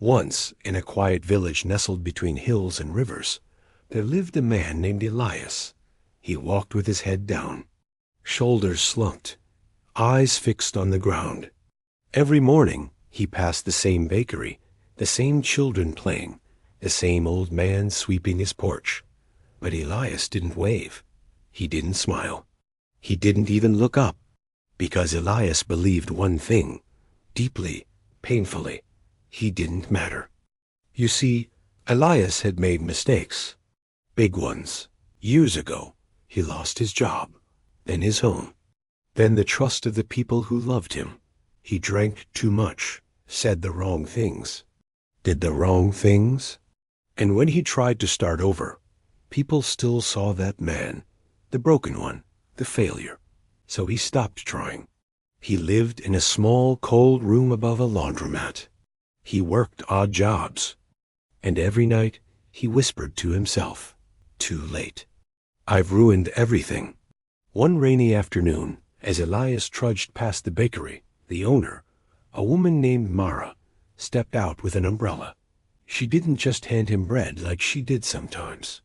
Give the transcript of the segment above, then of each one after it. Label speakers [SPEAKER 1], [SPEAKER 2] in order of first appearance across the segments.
[SPEAKER 1] Once, in a quiet village nestled between hills and rivers, there lived a man named Elias. He walked with his head down, shoulders slumped, eyes fixed on the ground. Every morning he passed the same bakery, the same children playing, the same old man sweeping his porch. But Elias didn't wave. He didn't smile. He didn't even look up, because Elias believed one thing, deeply, painfully: he didn't matter. You see, Elias had made mistakes, big ones. Years ago, he lost his job, then his home, then the trust of the people who loved him. He drank too much, said the wrong things, did the wrong things. And when he tried to start over, people still saw that man, the broken one, the failure. So he stopped trying. He lived in a small, cold room above a laundromat. He worked odd jobs. And every night he whispered to himself, "Too late. I've ruined everything." One rainy afternoon, as Elias trudged past the bakery, the owner, a woman named Mara, stepped out with an umbrella. She didn't just hand him bread like she did sometimes.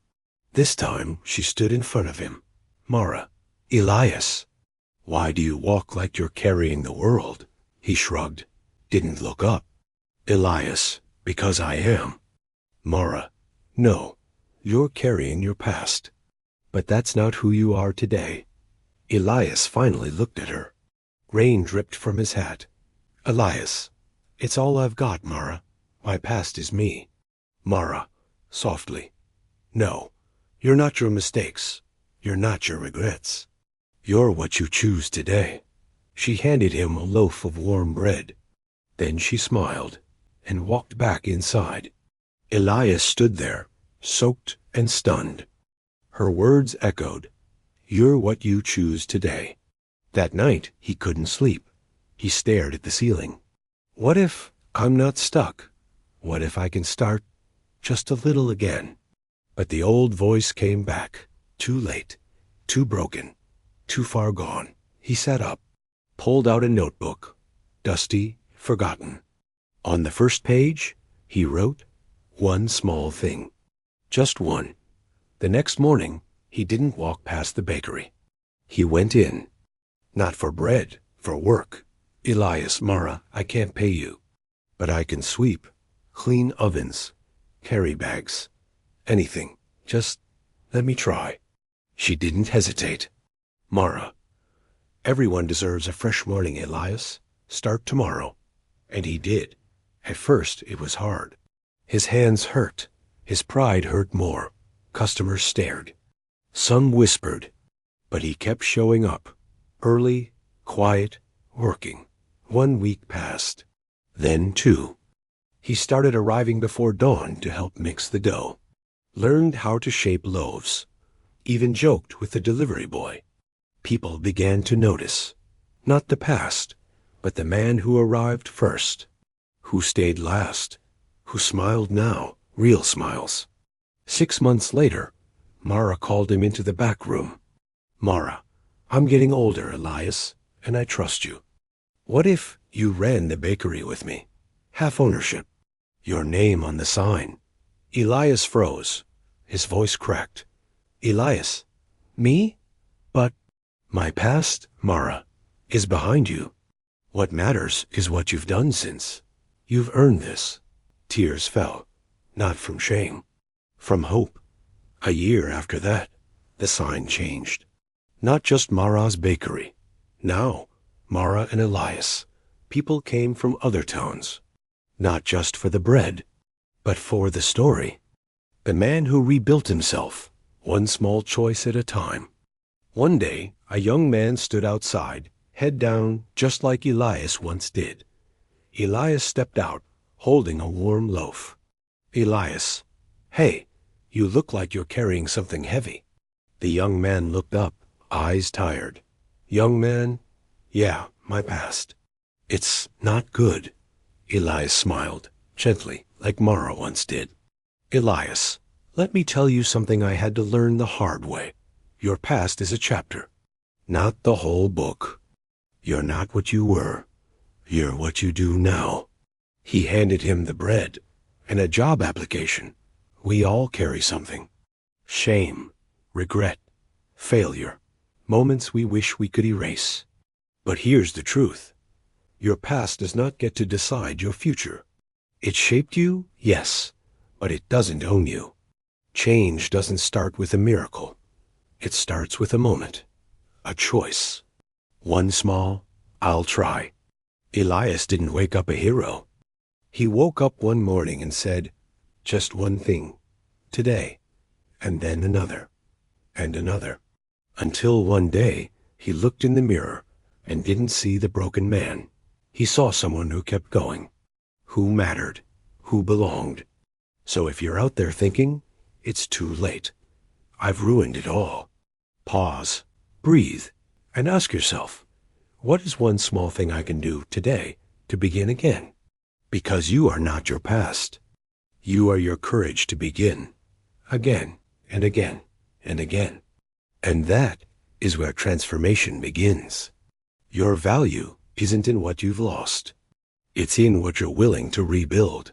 [SPEAKER 1] This time she stood in front of him. "Mara, Elias, why do you walk like you're carrying the world?" He shrugged, didn't look up. "Elias, because I am." "Mara, no, you're carrying your past. But that's not who you are today." Elias finally looked at her. Rain dripped from his hat. "Elias, it's all I've got, Mara. My past is me." "Mara," softly, "no, you're not your mistakes. You're not your regrets. You're what you choose today." She handed him a loaf of warm bread. Then she smiled and walked back inside. Elias stood there, soaked and stunned. Her words echoed, "You're what you choose today." That night he couldn't sleep. He stared at the ceiling. What if I'm not stuck? What if I can start just a little again? But the old voice came back. Too late, too broken, too far gone. He sat up, pulled out a notebook, dusty, forgotten. On the first page, he wrote one small thing. Just one. The next morning, he didn't walk past the bakery. He went in. Not for bread, for work. "Elias, Mara, I can't pay you. But I can sweep, clean ovens, carry bags, anything. Just let me try." She didn't hesitate. "Mara, everyone deserves a fresh morning, Elias. Start tomorrow." And he did. At first, it was hard. His hands hurt. His pride hurt more. Customers stared. Some whispered. But he kept showing up. Early, quiet, working. 1 week passed. Then 2. He started arriving before dawn to help mix the dough. Learned how to shape loaves. Even joked with the delivery boy. People began to notice. Not the past, but the man who arrived first. Who stayed last. Who smiled now. Real smiles. 6 months later, Mara called him into the back room. "Mara, I'm getting older, Elias, and I trust you. What if you ran the bakery with me? Half ownership. Your name on the sign." Elias froze. His voice cracked. "Elias, me? But my past, Mara, is behind you. What matters is what you've done since. You've earned this." Tears fell, not from shame, from hope. A year after that, the sign changed. Not just Mara's bakery. Now, Mara and Elias. People came from other towns. Not just for the bread, but for the story. The man who rebuilt himself, one small choice at a time. One day, a young man stood outside, head down, just like Elias once did. Elias stepped out, holding a warm loaf. "Elias, hey, you look like you're carrying something heavy." The young man looked up, eyes tired. "Young man, yeah, my past. It's not good." Elias smiled, gently, like Mara once did. "Elias, let me tell you something I had to learn the hard way. Your past is a chapter, not the whole book. You're not what you were. You're what you do now." He handed him the bread, and a job application. We all carry something. Shame, regret, failure, moments we wish we could erase. But here's the truth. Your past does not get to decide your future. It shaped you, yes, but it doesn't own you. Change doesn't start with a miracle. It starts with a moment, a choice. One small, "I'll try." Elias didn't wake up a hero. He woke up one morning and said, just one thing, today, and then another, and another, until one day he looked in the mirror and didn't see the broken man. He saw someone who kept going, who mattered, who belonged. So if you're out there thinking, it's too late, I've ruined it all, pause, breathe, and ask yourself, what is one small thing I can do today to begin again? Because you are not your past. You are your courage to begin, again and again and again. And that is where transformation begins. Your value isn't in what you've lost. It's in what you're willing to rebuild.